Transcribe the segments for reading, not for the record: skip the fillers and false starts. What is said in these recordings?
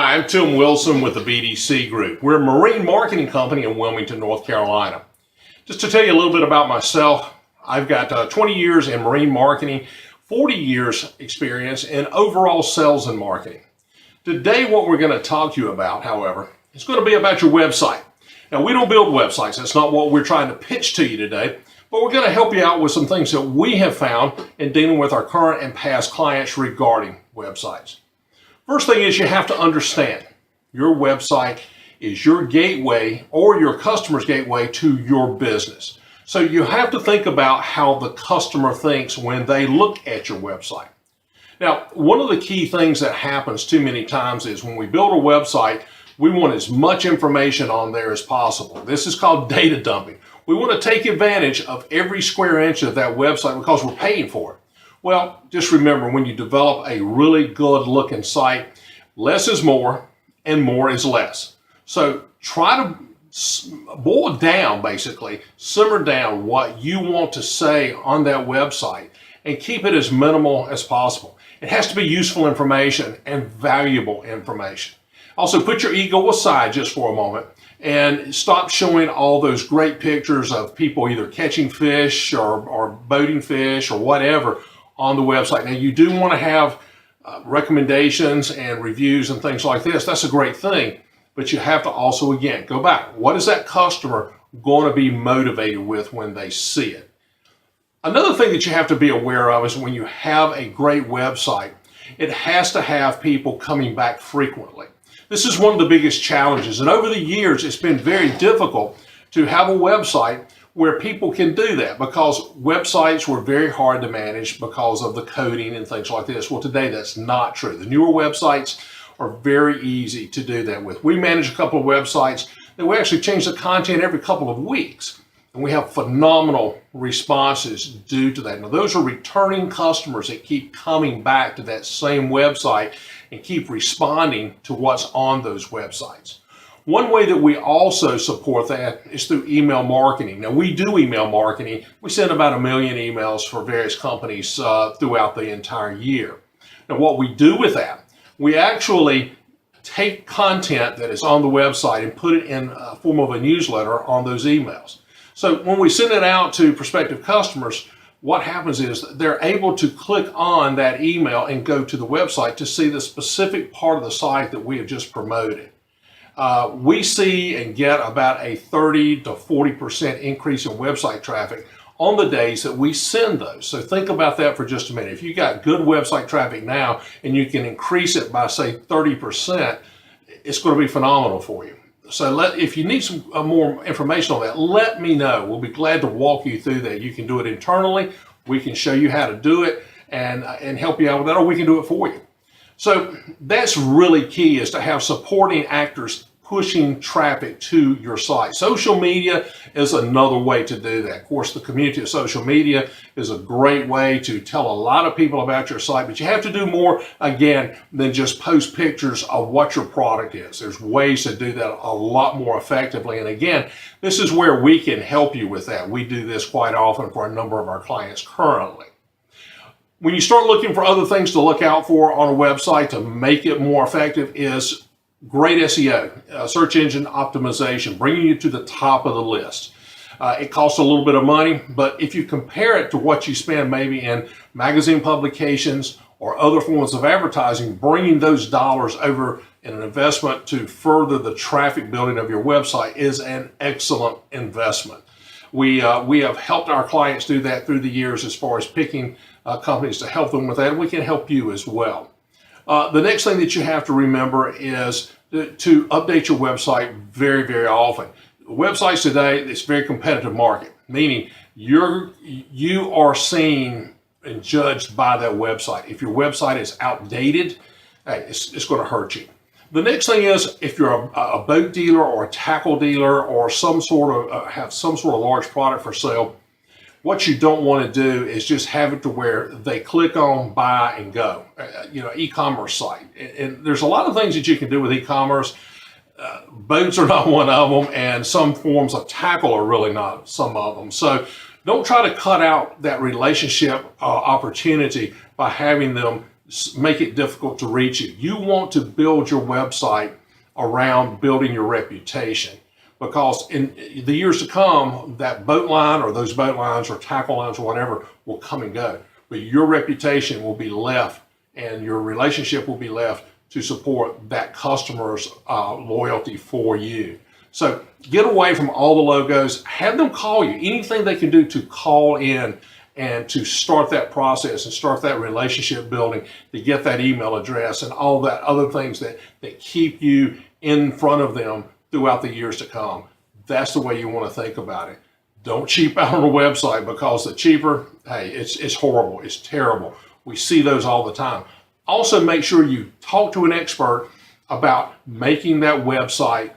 Hi, I'm Tim Wilson with the BDC Group. We're a marine marketing company in Wilmington, North Carolina. Just to tell you a little bit about myself, I've got 20 years in marine marketing, 40 years experience in overall sales and marketing. Today, what we're going to talk to you about, however, is going to be about your website. Now, we don't build websites. That's not what we're trying to pitch to you today, but we're going to help you out with some things that we have found in dealing with our current and past clients regarding websites. First thing is you have to understand your website is your gateway or your customer's gateway to your business. So you have to think about how the customer thinks when they look at your website. Now, one of the key things that happens too many times is when we build a website, we want as much information on there as possible. This is called data dumping. We want to take advantage of every square inch of that website because we're paying for it. Well, just remember, when you develop a really good looking site, less is more and more is less. So try to boil down, basically, simmer down what you want to say on that website and keep it as minimal as possible. It has to be useful information and valuable information. Also, put your ego aside just for a moment and stop showing all those great pictures of people either catching fish or boating fish or whatever on the website. Now, you do want to have recommendations and reviews and things like this. That's a great thing, but you have to also, again, go back. What is that customer going to be motivated with when they see it? Another thing that you have to be aware of is when you have a great website, it has to have people coming back frequently. This is one of the biggest challenges, and over the years, it's been very difficult to have a website where people can do that because websites were very hard to manage because of the coding and things like this. Well, today that's not true. The newer websites are very easy to do that with. We manage a couple of websites that we actually change the content every couple of weeks, and we have phenomenal responses due to that. Now, those are returning customers that keep coming back to that same website and keep responding to what's on those websites. One way that we also support that is through email marketing. Now, we do email marketing. We send about 1 million emails for various companies throughout the entire year. Now, what we do with that, we actually take content that is on the website and put it in a form of a newsletter on those emails. So when we send it out to prospective customers, what happens is they're able to click on that email and go to the website to see the specific part of the site that we have just promoted. We see and get about a 30 to 40% increase in website traffic on the days that we send those. So think about that for just a minute. If you got good website traffic now and you can increase it by, say, 30%, it's going to be phenomenal for you. So if you need some more information on that, let me know. We'll be glad to walk you through that. You can do it internally. We can show you how to do it and help you out with that, or we can do it for you. So that's really key, is to have supporting actors pushing traffic to your site. Social media is another way to do that. Of course, the community of social media is a great way to tell a lot of people about your site, but you have to do more, again, than just post pictures of what your product is. There's ways to do that a lot more effectively. And again, this is where we can help you with that. We do this quite often for a number of our clients currently. When you start looking for other things to look out for on a website to make it more effective is great SEO, search engine optimization, bringing you to the top of the list. It costs a little bit of money, but if you compare it to what you spend maybe in magazine publications or other forms of advertising, bringing those dollars over in an investment to further the traffic building of your website is an excellent investment. We have helped our clients do that through the years as far as picking companies to help them with that, and we can help you as well. The next thing that you have to remember is to update your website very, very often. Websites today, it's a very competitive market, meaning you are seen and judged by that website. If your website is outdated, hey, it's going to hurt you. The next thing is, if you're a boat dealer or a tackle dealer or have some sort of large product for sale, what you don't want to do is just have it to where they click on, buy, and go. E-commerce site. And there's a lot of things that you can do with e-commerce. Boats are not one of them, and some forms of tackle are really not some of them. So don't try to cut out that relationship opportunity by having them make it difficult to reach you. You want to build your website around building your reputation, because in the years to come, that boat line or those boat lines or tackle lines or whatever will come and go. But your reputation will be left and your relationship will be left to support that customer's loyalty for you. So get away from all the logos, have them call you. Anything they can do to call in and to start that process and start that relationship building, to get that email address and all that other things that keep you in front of them throughout the years to come. That's the way you want to think about it. Don't cheap out on a website, because the cheaper, hey, it's horrible, it's terrible. We see those all the time. Also, make sure you talk to an expert about making that website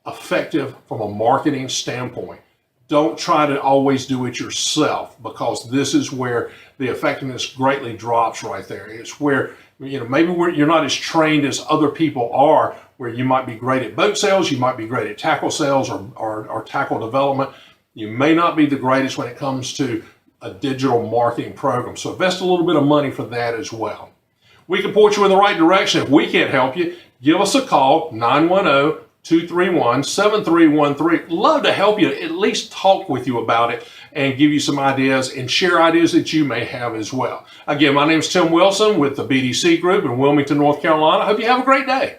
effective from a marketing standpoint. Don't try to always do it yourself, because this is where the effectiveness greatly drops right there. It's where, maybe you're not as trained as other people are, where you might be great at boat sales, you might be great at tackle sales or tackle development. You may not be the greatest when it comes to a digital marketing program. So invest a little bit of money for that as well. We can point you in the right direction. If we can't help you, give us a call, 910-231-7313. Love to help you, at least talk with you about it and give you some ideas and share ideas that you may have as well. Again, my name is Tim Wilson with the BDC Group in Wilmington, North Carolina. I hope you have a great day.